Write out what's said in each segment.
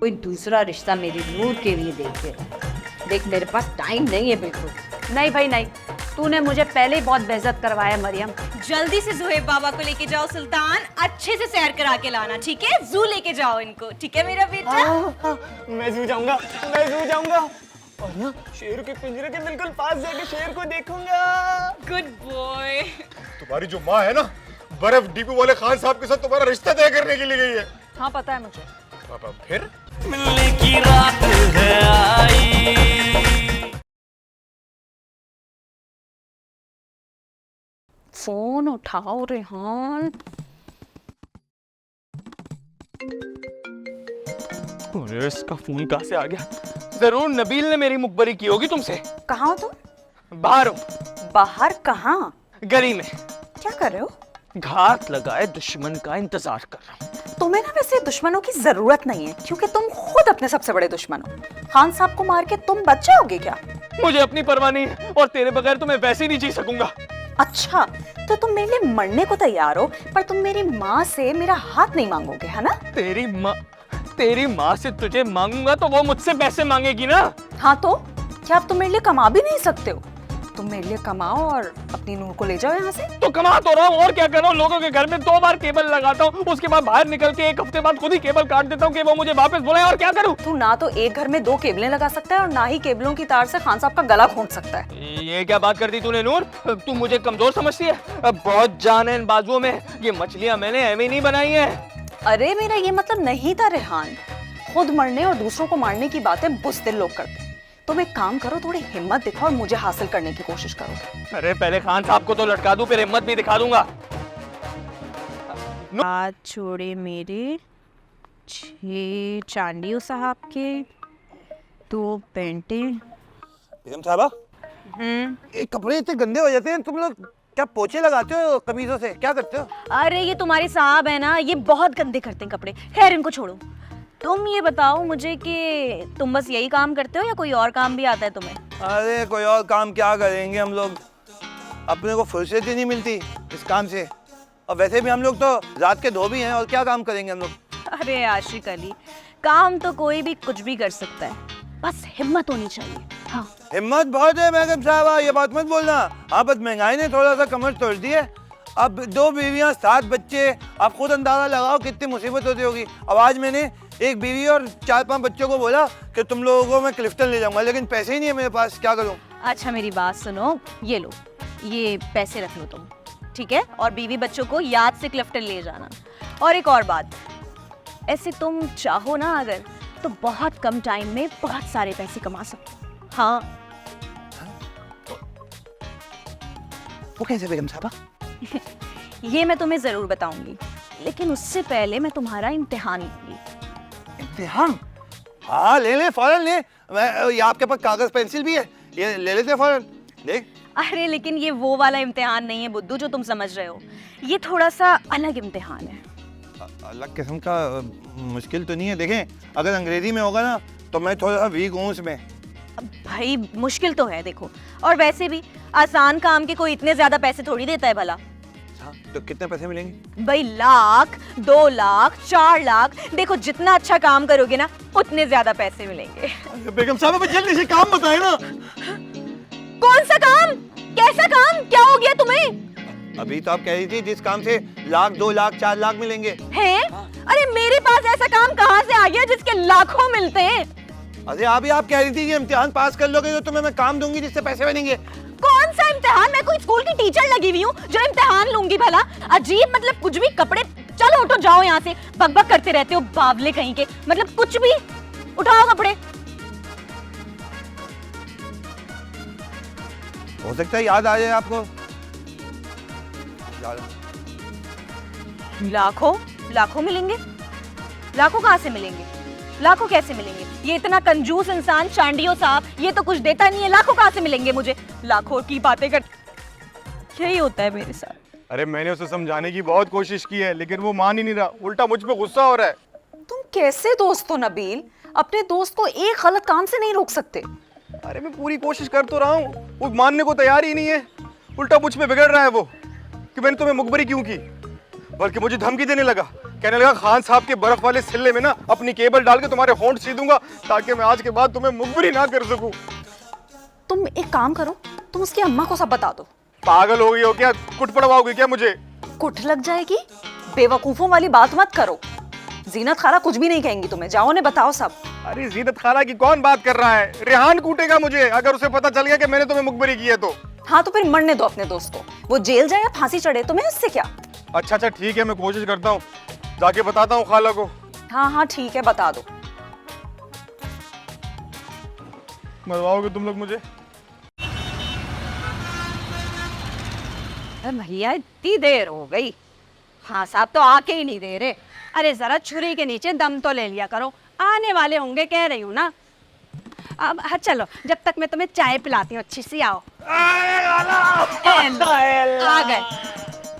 कोई दूसरा रिश्ता मेरी नूर के लिए देख ले। देख मेरे पास टाइम नहीं है बिल्कुल। नहीं भाई नहीं, तूने मुझे पहले ही बहुत बेइज्जत करवाया मरियम। जल्दी से जोहेब बाबा को लेके जाओ सुल्तान, अच्छे से सैर करा के लाना, ठीक है? जू लेके जाओ इनको, ठीक है मेरा बेटा? मैं जू जाऊंगा, मैं जू जाऊंगा और ना शेर के पिंजरे के बिल्कुल पास जाके शेर को देखूंगा। Good boy. तुम्हारी जो माँ है ना, बर्फ डीपू वाले खान साहब के साथ तुम्हारा रिश्ता तय करने के लिए गई है। हाँ पता है मुझे। पापा फिर मिलने की रात है आई। फोन उठाओ रेहान। अरे इसका फोन कहाँ से आ गया? जरूर नबील ने मेरी मुखबरी की होगी तुमसे। कहाँ हो तुम? बाहर हूँ। बाहर कहाँ? गली में। क्या कर रहे हो? घात लगाए दुश्मन का इंतजार कर रहा हूँ। तुम्हें ना वैसे दुश्मनों की जरूरत नहीं है, क्योंकि तुम खुद अपने सबसे बड़े दुश्मन हो। खान साहब को मार के तुम बच जाओगे क्या? मुझे अपनी परवाह नहीं है और तेरे बगैर तो मैं वैसे ही नहीं जी सकूंगा। अच्छा, तो तुम मेरे लिए मरने को तैयार हो, पर तुम मेरी माँ से मेरा हाथ नहीं मांगोगे, है ना? तेरी माँ से तुझे मांगूंगा तो वो मुझसे पैसे मांगेगी ना। हाँ तो क्या अब तुम मेरे लिए कमा भी नहीं सकते हो? तुम मेरे लिए कमाओ और अपनी नूर को ले जाओ यहाँ से। तो कमा तो रहा हूँ और क्या कर रहा हूँ? लोगों के घर में 2 बार केबल लगाता हूँ, उसके बाद बाहर निकल के 1 हफ्ते बाद खुद ही केबल काट देता हूँ कि वो मुझे वापस बुलाए। और क्या करूँ? तू ना तो एक घर में 2 केबलें लगा सकता है और ना ही केबलों की तार से खान साहब का गला घोंट सकता है। ये क्या बात कर दी तूने नूर? तू मुझे कमजोर समझती है? बहुत जान है इन बाजुओं में। ये मछलियाँ मैंने ऐਵੇਂ नहीं बनाई है। अरे मेरा ये मतलब नहीं था रेहान। खुद मरने और दूसरों को मारने की बातें बुज़दिल लोग करते हैं। तुम एक काम करो, थोड़ी हिम्मत दिखाओ और मुझे हासिल करने की कोशिश करो। अरे पहले खान साहब को तो लटका दूं, फिर हिम्मत भी दिखा दूंगा। हाथ छोड़े मेरे 6 चांडियों साहब के 2 पेंटें। बेगम साहबा, ये कपड़े इतने गंदे हो जाते हैं, तुम लोग क्या पोछे लगाते हो कमीजों से? क्या करते हो? अरे ये तुम्हारे साहब है ना, ये बहुत गंदे करते हैं कपड़े। खैर इनको छोड़ो, तुम ये बताओ मुझे कि तुम बस यही काम करते हो या कोई और काम भी आता है तुम्हें? अरे कोई और काम क्या करेंगे हम लोग, अपने को फुर्सत ही नहीं मिलती इस काम से। और वैसे भी हम लोग तो रात के धोबी हैं, और क्या काम करेंगे हम लोग? अरे आशिक अली, काम तो कोई भी कुछ भी कर सकता है, बस हिम्मत होनी चाहिए। हाँ हिम्मत बहुत है बेगम साहबा, ये बात मत बोलना। हाँ बस महंगाई ने थोड़ा सा कमर तोड़ दी है। अब 2 बीवियाँ 7 बच्चे, आप खुद अंदाजा लगाओ कितनी मुसीबत होती होगी। अब आज मैंने एक बीवी और 4-5 बच्चों को बोला कि तुम लोगों को मैं क्लिफ्टन ले जाऊंगा, लेकिन पैसे ही नहीं है मेरे पास, क्या करूं? अच्छा मेरी बात सुनो, ये लो, ये पैसे रख लो तुम, ठीक है? और बीवी बच्चों को याद से क्लिफ्टन ले जाना। और एक और बात, ऐसे तुम चाहो ना अगर, तो बहुत कम टाइम में बहुत सारे पैसे कमा सकते हो। हाँ वो कैसे बेगम साहबा? ये मैं तुम्हें जरूर बताऊंगी, लेकिन उससे पहले मैं तुम्हारा इम्तिहान लूंगी। इम्तिहान? हाँ ले ले, फौरन ले। ये आपके पास कागज पेंसिल भी है, ये ले लेते फौरन। देख। अरे लेकिन ये वो वाला इम्तिहान नहीं है बुद्धू जो तुम समझ रहे हो, ये थोड़ा सा अलग इम्तिहान है। अलग किस्म का मुश्किल तो नहीं है? देखें, अगर अंग्रेजी में होगा ना तो मैं थोड़ा वीक हूँ उसमें। भाई मुश्किल तो है देखो, और वैसे भी आसान काम के कोई इतने ज्यादा पैसे थोड़ी देता है भला। तो कितने पैसे मिलेंगे? भाई 1 लाख, 2 लाख, 4 लाख, देखो जितना अच्छा काम करोगे ना उतने ज्यादा पैसे मिलेंगे। बेगम साहब जल्दी से काम बताए ना। कौन सा काम? कैसा काम? क्या हो गया तुम्हें? अभी तो आप कह रही थी जिस काम से 1 लाख, 2 लाख, 4 लाख मिलेंगे। हैं? अरे मेरे पास ऐसा काम कहाँ से आ गया जिसके लाखों मिलते हैं? अरे अभी आप कह रही थी कि इम्तिहान पास कर लोगे तो तुम्हें मैं काम दूंगी जिससे पैसे बनेंगे। कौन सा इम्तिहान? मैं कोई स्कूल की टीचर लगी हुई हूँ जो इम्तिहान लूंगी भला? अजीब, मतलब कुछ भी। कपड़े, चलो उठो जाओ यहाँ से, बकबक करते रहते हो बावले कहीं के, मतलब कुछ भी। उठाओ कपड़े। हो सकता है याद आ जाए आपको। लाखों लाखों मिलेंगे? लाखों कहाँ से मिलेंगे? लाखों कैसे मिलेंगे? ये इतना कंजूस इंसान चांडियों साहब, ये तो कुछ देता नहीं है, लाखों कहाँ से मिलेंगे मुझे? लाखों की बातें कर, यही होता है मेरे साथ। अरे मैंने उसे समझाने की बहुत कोशिश की है, लेकिन वो मान ही नहीं रहा, उल्टा मुझ पे गुस्सा हो रहा है। तुम कैसे दोस्त हो नबील? अपने दोस्त को एक गलत काम से नहीं रोक सकते। अरे मैं पूरी कोशिश कर तो रहा हूँ, वो मानने को तैयार ही नहीं है। उल्टा मुझ पे बिगड़ रहा है वो कि मैंने तुम्हें मुखबरी क्यों की, बल्कि मुझे धमकी देने लगा कहने लगा खान साहब के बर्फ वाले सिल्ले में ना अपनी केबल डाल के तुम्हारे होंठ सी दूंगा ताकि मैं आज के बाद तुम्हें मुखबिरी ना कर सकूं। तुम एक काम करो, तुम उसकी अम्मा को सब बता दो। पागल हो गई हो क्या? कुट पड़वाओगे क्या मुझे? कुट लग जाएगी? बेवकूफों वाली बात मत करो। जीनत खाला कुछ भी नहीं कहेंगी तुम्हें, जाओ ने बताओ सब। अरे जीनत खाला की कौन बात कर रहा है? रेहान कूटेगा मुझे अगर उसे पता चल गया कि मैंने तुम्हें मुखबिरी की है तो। हाँ तो फिर मरने दो अपने दोस्त को, वो जेल जाए या फांसी चढ़े, तुम्हें इससे क्या। अच्छा ठीक है, मैं कोशिश करता हूँ, जाके बताता हूँ खाला को। हाँ ठीक है, बता दो। मरवाओगे तुम लोग मुझे? भैया इतनी देर हो गई, हाँ साहब तो आके ही नहीं दे रहे। अरे जरा छुरी के नीचे दम तो ले लिया करो, आने वाले होंगे कह रही हूँ ना। अब हाँ चलो, जब तक मैं तुम्हें चाय पिलाती हूँ अच्छी सी। आओ। आ गए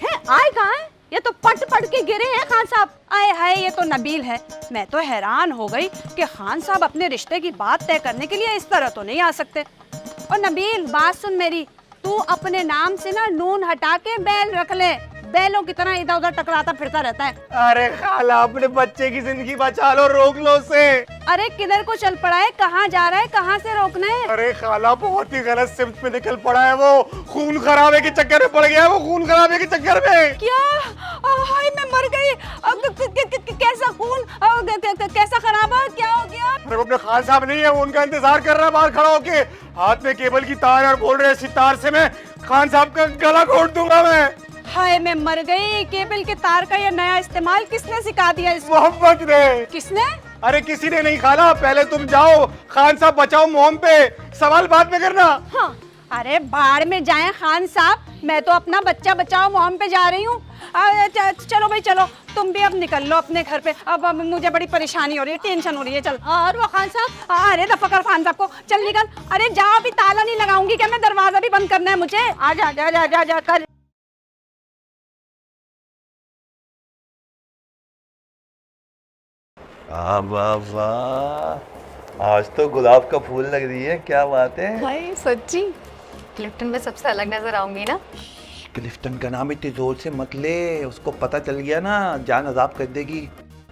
हैं? आए कहाँ हैं? ये तो पट पट के गिरे हैं खान साहब। आए हाय, ये तो नबील है। मैं तो हैरान हो गई कि खान साहब अपने रिश्ते की बात तय करने के लिए इस तरह तो नहीं आ सकते। और नबील बात सुन मेरी, तू अपने नाम से ना नून हटा के बैल रख ले, बैलों की तरह इधर उधर टकराता फिरता रहता है। अरे खाला अपने बच्चे की जिंदगी बचा लो, रोक लो उसे। अरे किधर को चल पड़ा है, कहाँ जा रहा है, कहाँ से रोकना है? अरे खाला बहुत ही गलत सिमत पे निकल पड़ा है वो, खून खराबे के चक्कर में पड़ गया है वो, खून खराबे के चक्कर में। क्या? हाय मैं मर गई। कैसा खून, कैसा खराबा, क्या हो गया? अरे वो अपने खान साहब नहीं है, वो उनका इंतजार कर रहा है बाहर खड़ा होके, हाथ में केबल की तार और बोल रहे हैं सितार से मैं खान साहब का गला घोट दूंगा मैं। हाय मैं मर गई। केबल के तार का ये नया इस्तेमाल किसने सिखा दिया इसको? मोहब्बत ने। किसने? अरे किसी ने नहीं खाला, पहले तुम जाओ खान साहब बचाओ मोहम पे, सवाल बाद में करना। हाँ, अरे बाढ़ में जाएं खान साहब, मैं तो अपना बच्चा बचाओ मुहिम पे जा रही हूँ। चलो भाई चलो, तुम भी अब निकल लो अपने घर पे। अब मुझे बड़ी परेशानी हो रही है, टेंशन हो रही है। चल। और वो खान साहब, अरे दफा कर खान साहब को, चल निकल। अरे जा, अभी ताला नहीं लगाऊंगी क्या मैं, दरवाजा भी बंद करना है मुझे। आ जा जा जा जा, जा कर। वाह वाह, आज तो गुलाब का फूल लग रही है, क्या बात है। भाई सच्ची क्लिफ्टन में सबसे अलग नजर आऊंगी ना। क्लिफ्टन का नाम इतनी जोर से मत ले, उसको पता चल गया ना जान अजाब कर देगी।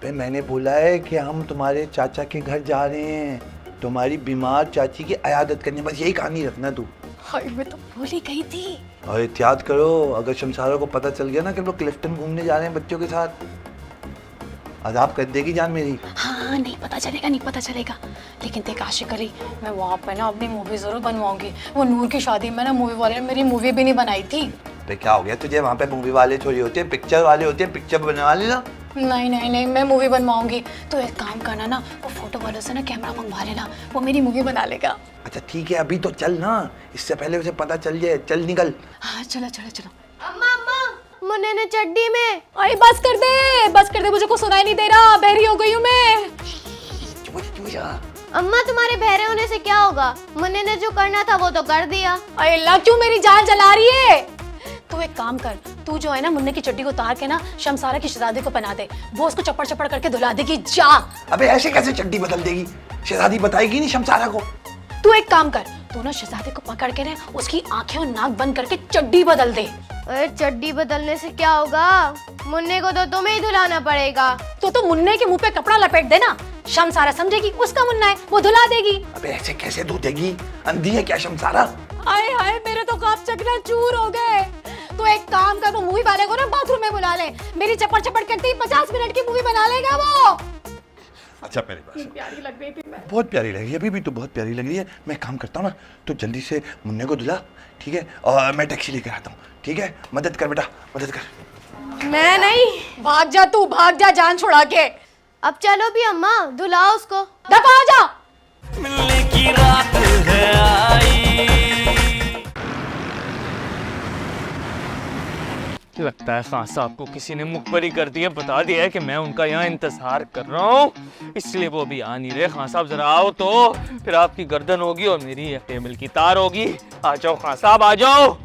पे मैंने बोला है कि हम तुम्हारे चाचा के घर जा रहे हैं, तुम्हारी बीमार चाची की इयादत करने, बस यही कहानी रखना तू। हाय मैं तो भूल ही गई थी। और एहतियात करो, अगर शमशारा को पता चल गया ना कि लोग क्लिफ्टन घूमने जा रहे हैं बच्चों के साथ, अजाब कर देगी जान मेरी। हाँ नहीं पता चलेगा, नहीं पता चलेगा। लेकिन देख आशिक अली, मैं वहाँ पे ना अपनी मूवी जरूर बनवाऊंगी। वो नूर की शादी में ना मूवी वाले ने मेरी मूवी भी नहीं बनाई थी। पे क्या हो गया तुझे, वहाँ पे मूवी वाले थोड़ी होते हैं, पिक्चर वाले होते हैं, पिक्चर बनवा लेना। नहीं नहीं नहीं, मैं मूवी बनवाऊंगी। तो एक काम करना ना, वो फोटो वालों से ना कैमरा मंगवा लेना, वो मेरी मूवी बना लेगा। अच्छा ठीक है, अभी तो चल ना, इससे पहले उसे पता चल जाए। चल निकल। हाँ चलो चलो चलो। अम्मा अम्मा, मुन्ने ने चड्डी में। अरे बस कर दे, मुझे को सुनाई नहीं दे रहा, बहरी हो गई हूँ मैं। अम्मा तुम्हारे बहरे होने से क्या होगा, मुन्ने ने जो करना था वो तो कर दिया। अरे अल्लाह, क्यों मेरी जान जला रही है? तू एक काम कर, तू जो है ना मुन्ने की चड्डी को उतार के ना शमसारा की शहजादी को पहना दे, वो उसको चप्पड़ चप्पड़ करके धुला देगी। जा। अबे ऐसे कैसे चड्डी बदल देगी, शहजादी बताएगी नहीं शमसारा को। तू एक काम कर, तू ना शहजादी को पकड़ के ना उसकी आंखें और नाक बंद करके चड्डी बदल दे। अरे चड्डी बदलने से क्या होगा, मुन्ने को तो तुम्हें ही धुलाना पड़ेगा। तो मुन्ने के मुंह पे कपड़ा लपेट देना, शमसारा समझेगी उसका मुन्ना है, वो धुला देगी। अबे ऐसे कैसे धो देगी, अंधी है क्या शमसारा। आए हाय, मेरे तो काप चकना चूर हो गए। तो एक काम कर, वो मूवी वाले को ना बाथरूम में बुला ले, मेरी चप्पड़ चप्पड़ करते ही 50 मिनट की मूवी बना लेगा वो। अच्छा पहली बात, प्यारी लग रही थी मैं। बहुत प्यारी लगी, अभी भी तो बहुत प्यारी लग रही है। मैं काम करता हूँ ना, तो जल्दी से मुन्ने को धुला, ठीक है, और मैं टैक्सी लेकर आता हूँ, ठीक है। मदद कर बेटा, मदद कर। मैं नहीं, भाग जा तू, भाग जा जान छुड़ा के। अब चलो भी अम्मा, धुलाओ उसको। दफा आ जा। मिलने की रात है आई। लगता है खान साहब को किसी ने मुखबरी कर दी है, बता दिया है कि मैं उनका यहाँ इंतजार कर रहा हूँ, इसलिए वो अभी आ नहीं रहे। खान साहब जरा आओ तो, फिर आपकी गर्दन होगी और मेरी केबल की तार होगी। आ जाओ खान साहब, आ जाओ।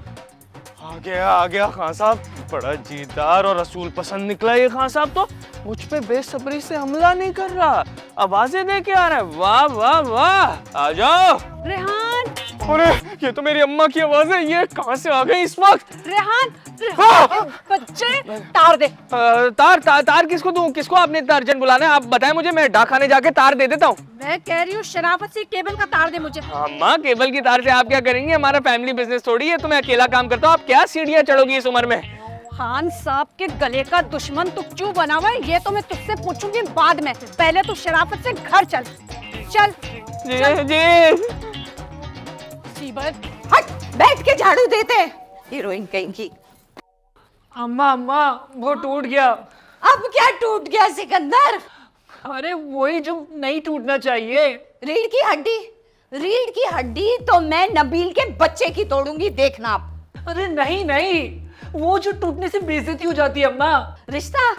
आ गया खान साहब, बड़ा जीदार और रसूल पसंद निकला ये खान साहब, तो मुझ पे बेसब्री से हमला नहीं कर रहा, आवाजें दे के आ रहा है। वाह वाह वाह, आ जाओ। रेहान अरे ये तो मेरी अम्मा की आवाज है, ये कहाँ से आ गई इस वक्त? रेहान, बच्चे तार दे। तार तार तार किसको दूं? किसको आपने इतना अर्जेंट बुलाना है? आप बताएं मुझे, मैं डाकखाने जाके तार दे देता हूँ। मैं कह रही हूँ शराफत से केबल का तार दे मुझे। अम्मा केबल की तार से आप क्या करेंगे? हमारा फैमिली बिजनेस थोड़ी है, तो मैं अकेला काम करता हूँ। आप क्या सीढ़ियाँ चढ़ोगी इस उम्र में? खान साहब के गले का दुश्मन तू क्यों बना हुआ है, ये तो मैं तुझसे पूछूंगी बाद में। पहले तू शराफत से घर चल। चल जी जी। सीबत। हट, बैठ के झाड़ू देते हैं, हीरोइन कहीं की। अम्मा अम्मा वो टूट गया। अब क्या टूट गया सिकंदर? अरे वही जो नहीं टूटना चाहिए। रीढ़ की हड्डी? रीढ़ की हड्डी तो मैं नबील के बच्चे की तोड़ूंगी, देखना आप। अरे नहीं नहीं, वो जो टूटने से बेइज्जती हो जाती है अम्मा। रिश्ता?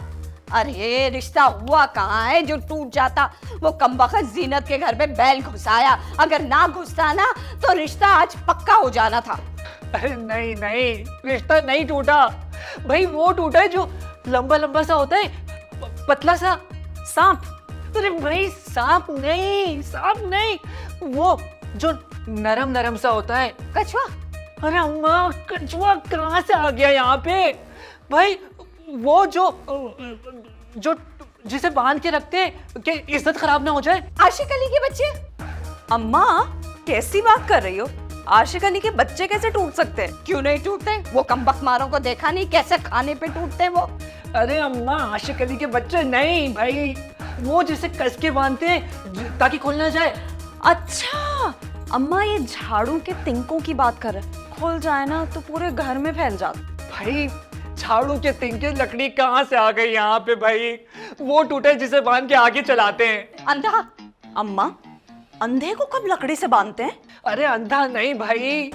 अरे रिश्ता हुआ कहाँ है जो टूट जाता? वो कमबख्त जीनत के घर में बैल घुसाया, अगर ना घुसता ना तो रिश्ता आज पक्का हो जाना था। अरे नहीं नहीं, रिश्ता नहीं टूटा भाई, वो टूटा है जो लंबा लंबा सा होता है, पतला सा सांप। अरे भाई सांप नहीं, सांप नहीं, वो जो नरम नरम सा होता है। कछुआ? अरे अम्मा कछुआ कहाँ से आ गया यहाँ पे? भाई वो जो जिसे बांध के रखते हैं कि इज्जत खराब ना हो जाए। आशिक अली के बच्चे? अम्मा कैसी बात कर रही हो? आशिक अली के बच्चे कैसे टूट सकते हैं? क्यों नहीं टूटते? वो कमबख्त मारों को देखा नहीं कैसे खाने पे टूटते हैं वो? अरे अम्मा आशिक अली के बच्चे नहीं भाई, वो जिसे कस के बांधते हैं ताकि खुल ना जाए। अच्छा, अम्मा ये झाड़ू के तिनकों की बात कर रहे हैं। खुल जाए ना तो पूरे घर में फैल जाता। भाई झाड़ू के तिनके लकड़ी कहाँ से आ गई यहाँ पे भाई? वो टूटे जिसे बांध के आगे चलाते हैं। अंधा? अम्मा अंधे को कब लकड़ी से बांधते हैं? अरे अंधा नहीं भाई,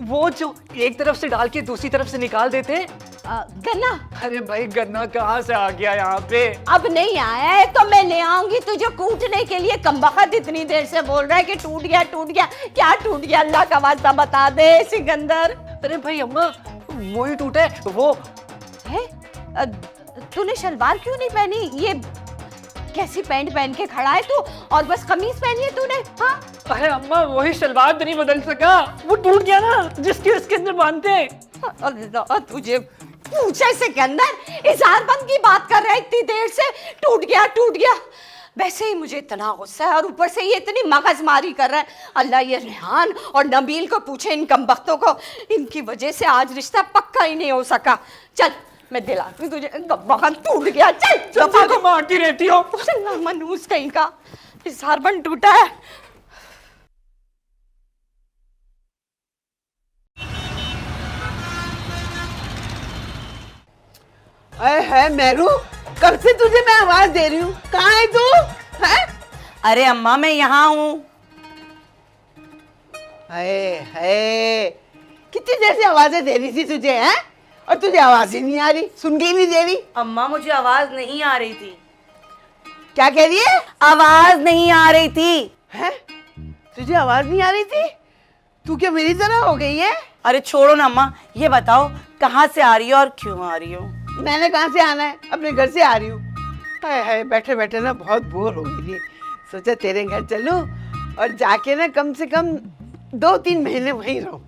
वो जो एक तरफ से डाल के दूसरी तरफ से निकाल देते हैं। गन्ना? अरे भाई गन्ना कहाँ से आ गया यहाँ पे? अब नहीं आया है तो मैं ले आऊंगी तुझे कूटने के लिए। कमबख्त इतनी देर से बोल रहा है कि टूट गया टूट गया। क्या टूट गया? अल्लाह का वास्ता बता दे सिकंदर। अरे भाई अम्मा वो ही टूटा है वो। है? तूने शलवार क्यों नहीं पहनी? ये कैसी पैंट पहन के खड़ा है तू, और बस कमीज पहनी है तूने? हाँ? अरे अम्मा वही शलवार तो नहीं बदल सका, वो टूट गया ना जिसके उसके अंदर बांधते हैं। अल्लाह तुझे पूछे सिकंदर, इज़हारबंद की बात कर रहा है इतनी देर से। टूट गया टूट गया। वैसे ही मुझे इतना गुस्सा है और ऊपर से ये इतनी मगजमारी कर रहा है। अल्लाह ये रेहान और नबील को पूछे, इन कमबख्तों को, इनकी वजह से आज रिश्ता पक्का ही नहीं हो सका। चल मैं दिलाती हूँ तुझे। कमबख्त टूट गया। चल दफा को मारती रहती हो। मनूस कहीं का, इज़हारबंद टूटा है। अरे है मेरू, कब से तुझे मैं आवाज दे रही हूँ, कहाँ है तू? है? अरे अम्मा मैं यहाँ हूँ। है कितनी देर से आवाजें दे रही थी तुझे, हैं? और तुझे आवाज ही नहीं आ रही, सुन के ही नहीं दे रही। अम्मा मुझे आवाज नहीं आ रही थी। क्या कह रही है? आवाज नहीं आ रही थी। हैं? तुझे आवाज नहीं आ रही थी? तू क्या मेरी तरह हो गई है? अरे छोड़ो ना अम्मा, ये बताओ कहाँ से आ रही हो और क्यों आ रही हो? मैंने कहाँ से आना है, अपने घर से आ रही हूँ। हाय बैठे बैठे ना बहुत बोर हो गई थी, सोचा तेरे घर चलूं और जाके ना कम से कम 2-3 महीने वहीं रहूं।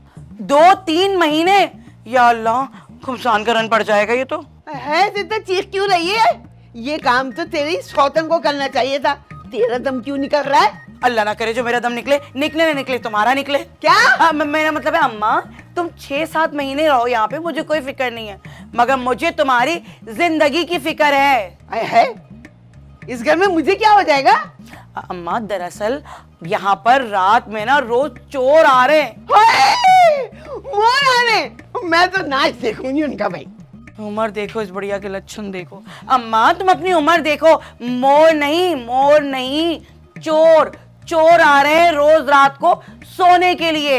2-3 महीने? या अल्लाह, घुमसान का रन पड़ जाएगा ये तो। है तो इतना चीख क्यों रही है? ये काम तो तेरी सौतन को करना चाहिए था, तेरा दम क्यों निकल रहा है? अल्लाह ना करे जो मेरा दम निकले, निकले ना निकले तुम्हारा निकले। क्या? मेरा मतलब है अम्मा तुम 6-7 महीने रहो यहाँ पे, मुझे कोई फिक्र नहीं है, मगर मुझे तुम्हारी जिंदगी की फिक्र है। इस घर में मुझे क्या हो जाएगा? अम्मा दरअसल यहाँ पर रात में ना रोज चोर आ रहे हैं। मोर आ रहे? मैं तो नाच देखूंगी उनका। भाई उम्र देखो, इस बढ़िया के लक्षण देखो। अम्मा तुम अपनी उम्र देखो, मोर नहीं चोर चोर आ रहे हैं रोज रात को सोने के लिए।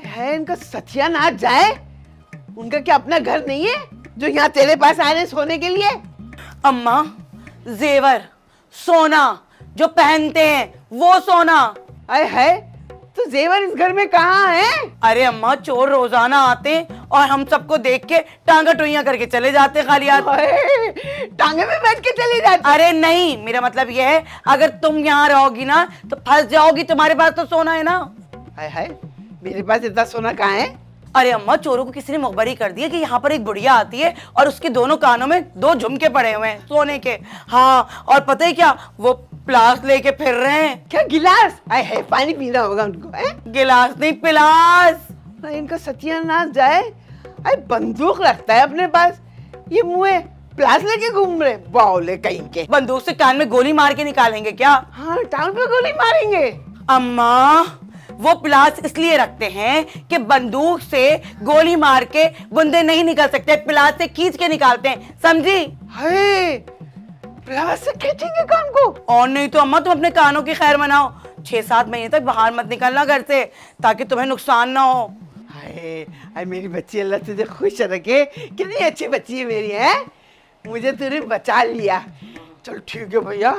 है इनका सत्यानाश जाए। उनका क्या अपना घर नहीं है जो यहाँ तेरे पास आ रहे हैं सोने के लिए? अम्मा जेवर सोना जो पहनते हैं वो सोना। है तो जेवर इस घर में कहाँ है? अरे अम्मा चोर रोजाना आते हैं और हम सबको देख के टांगा टोइयां करके चले जाते हैं खाली हाथ। टांगे में बैठ के चले जाते? अरे नहीं, मेरा मतलब यह है अगर तुम यहाँ रहोगी ना तो फंस जाओगी, तुम्हारे पास तो सोना है ना। है मेरे पास इतना सोना कहाँ है? अरे अम्मा, चोरों को किसी ने मुखबरी कर दी है कि यहाँ पर एक बुढ़िया आती है और उसके दोनों कानों में 2 झुमके पड़े हुए हैं सोने के। हाँ, और पता है क्या, वो प्लास लेके फिर रहे हैं। क्या गिलास? आए है, पानी पीना होगा उनको है? गिलास नहीं, पिलास। इनका सत्यानाश जाए। अरे बंदूक रखता है अपने पास, ये मुँह प्लास लेके घूम रहे बावले कहीं के। बंदूक से कान में गोली मार के निकालेंगे क्या? हाँ, टाउन पे गोली मारेंगे। अम्मा, वो प्लास इसलिए रखते हैं कि बंदूक से गोली मार के गुंदे नहीं निकल सकते, प्लास से खींच के निकालते हैं, समझी? हाय, प्लास से खींचेंगे कान को? और नहीं तो अम्मा, तुम अपने कानों की खैर मनाओ। 6-7 महीने तक बाहर मत निकलना घर से, ताकि तुम्हें नुकसान ना हो। हाय, हाय मेरी बच्ची, अल्लाह तुझे खुश रखे। कितनी अच्छी बच्ची है मेरी, है? मुझे तूने बचा लिया। चल ठीक है भैया,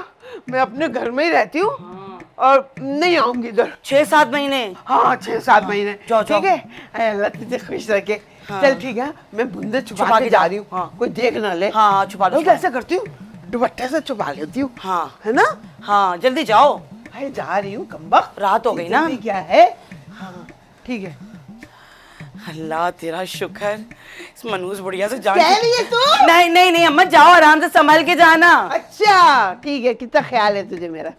मैं अपने घर में ही रहती हूँ और नहीं आऊंगी इधर। 6-7 महीने? हाँ, 6-7 महीने। जाओ, ठीक है, हाय, अल्लाह तुझे खुश रखे। चल ठीक है, मैं बूंदे छुपा के जा रही हूँ। हाँ। कोई देख ना ले। हाँ, छुपा लो। तो कैसे करती हूँ, दुपट्टे से छुपा लेती हूँ। हाँ, है ना? हाँ, जल्दी जाओ। हाय, जा रही हूँ कम्बख्त। रात हो गई ना? जल्दी क्या है? हाँ ठीक है। अल्लाह तेरा शुक्र, इस मनहूस बुढ़िया से जान। कह रही है तू? नहीं नहीं नहीं अम्मा, जाओ आराम से संभल के जाना। अच्छा ठीक है, कितना ख्याल है तुझे मेरा।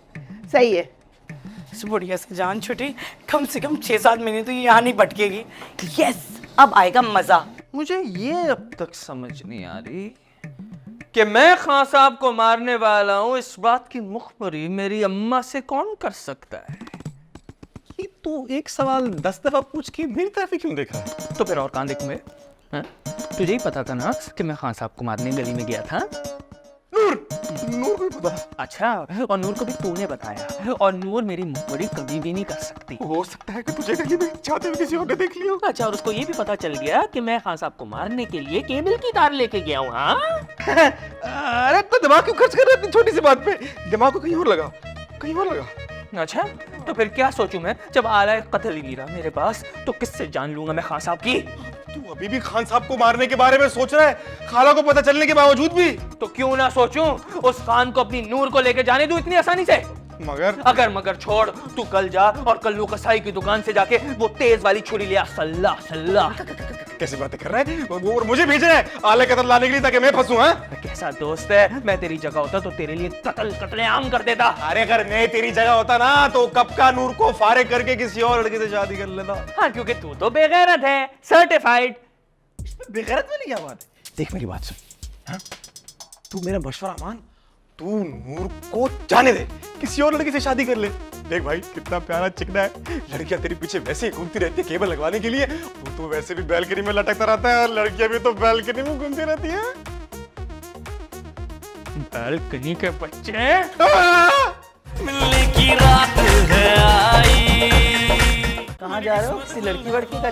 सही है। इस बुढ़िया से जान छुटी, कम से कम 6-7 महीने तो ये यहाँ नहीं भटकेगी। यस, अब आएगा मजा। मुझे ये अब तक समझ नहीं आ रही कि मैं खान साहब को मारने वाला हूँ, इस बात की मुखबरी मेरी अम्मा से कौन कर सकता है? ये तो एक सवाल 10 दफा पूछ के मेरी तरफ ही क्यों देखा है? तो फिर और कहाँ देखूं मैं? हाँ? तुझे ही पता था ना कि मैं खान साहब को मारने गली में गया था। नूर को पता। अच्छा, और नूर को भी तूने बताया, और नूर मेरी मुखबरी कभी भी नहीं कर सकती। हो सकता है कि तुझे गली में जाते हुए किसी और ने देख लिया। अच्छा, और उसको ये भी पता चल गया कि मैं खान साहब को मारने के लिए केबल की तार लेके गया हूँ। हाँ? अरे इतना दिमाग क्यों खर्च कर रहा है इतनी छोटी सी बात पे? दिमाग को कहीं और लगा, कहीं और लगा। अच्छा, तो फिर क्या सोचूं मैं? जब आला कत्ल ही गिरा मेरे पास, तो किससे जान लूंगा मैं खान साहब की? तू अभी भी खान साहब को मारने के बारे में सोच रहा है, खाला को पता चलने के बावजूद भी? तो क्यों ना सोचूं, उस खान को अपनी नूर को लेके जाने दूं इतनी आसानी से? मगर अगर मगर छोड़, तू कल जा और कल्लू कसाई की दुकान से जाके वो तेज वाली छुरी ले आ। सल्ला सल्ला। कैसी बातें कर रहा है वो? और मुझे भेजा है आले कत्ल लाने के लिए ताकि मैं फंसूं? हाँ, कैसा दोस्त है, मैं तेरी जगह होता तो तेरे लिए कत्लेआम कर देता। अरे अगर मैं तेरी जगह होता ना तो कब का नूर को फारिग करके किसी और लड़के से शादी कर लेता। हाँ, क्योंकि तू तो बेगैरत है, सर्टिफाइड। बेगैरत वाली क्या बात है? देख मेरी बात सुन, हाँ? तू मेरा मशवरा मान, तू नूर को जाने दे, किसी और लड़के से शादी कर ले। देख भाई, कितना प्यारा चिकना है, लड़कियां तेरे पीछे वैसे ही घूमती रहती है केबल लगवाने के लिए। तू तो वैसे भी बैल्कनी में लटकता रहता है और लड़कियां भी तो बैल्कनी में घूमती रहती हैं। बैल्कनी के बच्चे। मिलने की रात है आई। कहाँ जा रहे हो? किसी लड़की वड़की का